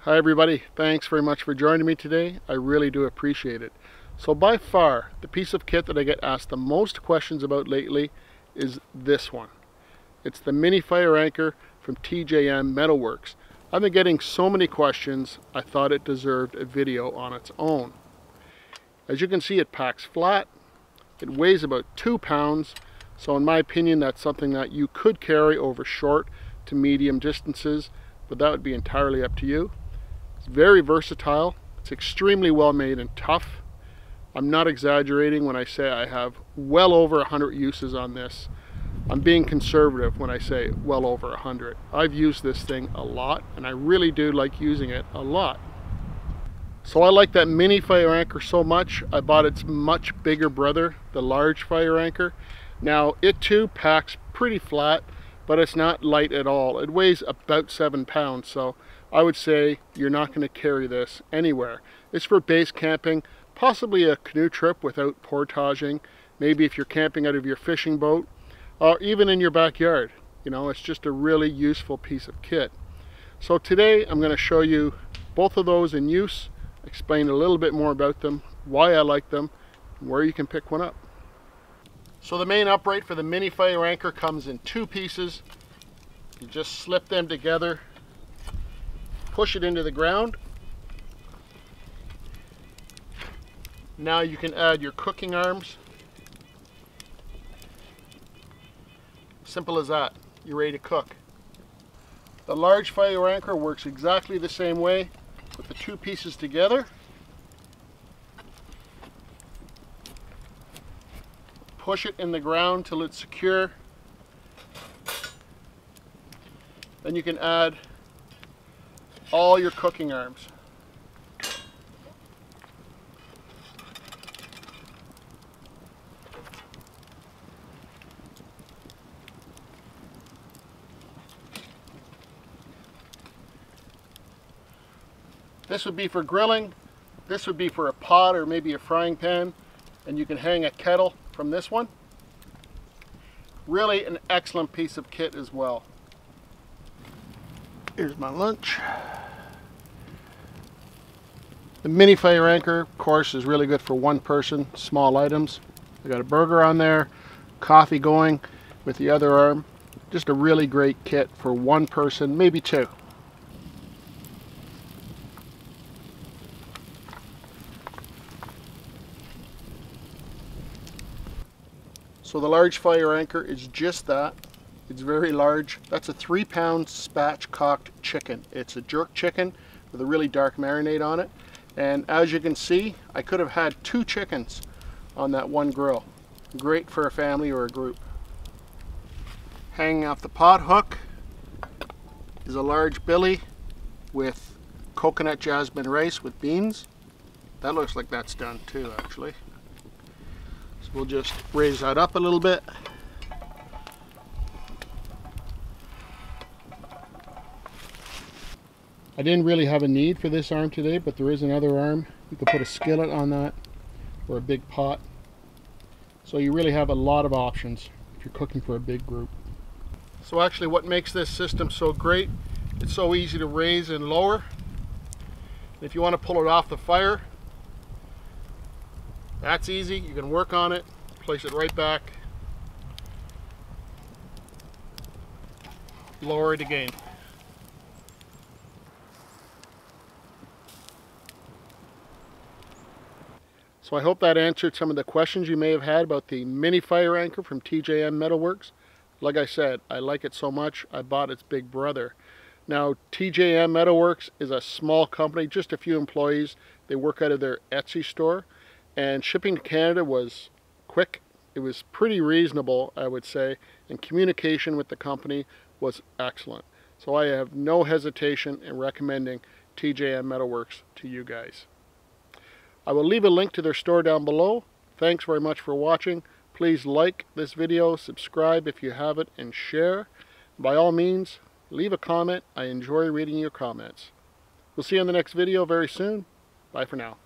Hi everybody, thanks very much for joining me today. I really do appreciate it. So by far, the piece of kit that I get asked the most questions about lately is this one. It's the mini fire anchor from TJM METALWORKS. I've been getting so many questions, I thought it deserved a video on its own. As you can see, it packs flat. It weighs about 2 pounds. So in my opinion, that's something that you could carry over short to medium distances, but that would be entirely up to you. It's very versatile. It's extremely well made and tough. I'm not exaggerating when I say I have well over 100 uses on this. I'm being conservative when I say well over 100. I've used this thing a lot, and I really do like using it a lot. So I like that mini fire anchor so much, I bought its much bigger brother, the large fire anchor. Now it too packs pretty flat, but it's not light at all. It weighs about 7 pounds, so I would say you're not going to carry this anywhere. It's for base camping, possibly a canoe trip without portaging, maybe if you're camping out of your fishing boat, or even in your backyard. You know, it's just a really useful piece of kit. So today I'm going to show you both of those in use, explain a little bit more about them, why I like them, and where you can pick one up. So the main upright for the mini fire anchor comes in 2 pieces. You just slip them together, push it into the ground. Now you can add your cooking arms. Simple as that. You're ready to cook. The large fire anchor works exactly the same way. Put the 2 pieces together. Push it in the ground till it's secure. Then you can add all your cooking arms. This would be for grilling. This would be for a pot or maybe a frying pan, and you can hang a kettle from this one. Really an excellent piece of kit as well. Here's my lunch. The mini fire anchor, of course, is really good for one person, small items. I got a burger on there, coffee going with the other arm. Just a really great kit for one person, maybe 2. So the large fire anchor is just that. It's very large. That's a 3-pound spatchcocked chicken. It's a jerk chicken with a really dark marinade on it. And as you can see, I could have had 2 chickens on that one grill. Great for a family or a group. Hanging off the pot hook is a large billy with coconut jasmine rice with beans. That looks like that's done too, actually. So we'll just raise that up a little bit. I didn't really have a need for this arm today, but there is another arm. You could put a skillet on that or a big pot. So you really have a lot of options if you're cooking for a big group. So actually what makes this system so great, it's so easy to raise and lower. If you want to pull it off the fire, that's easy. You can work on it, place it right back, lower it again. So I hope that answered some of the questions you may have had about the mini fire anchor from TJM METALWORKS. Like I said, I like it so much, I bought its big brother. Now, TJM METALWORKS is a small company, just a few employees. They work out of their Etsy store, and shipping to Canada was quick. It was pretty reasonable, I would say, and communication with the company was excellent. So I have no hesitation in recommending TJM METALWORKS to you guys. I will leave a link to their store down below. Thanks very much for watching. Please like this video, subscribe if you haven't, and share. By all means, leave a comment. I enjoy reading your comments. We'll see you in the next video very soon. Bye for now.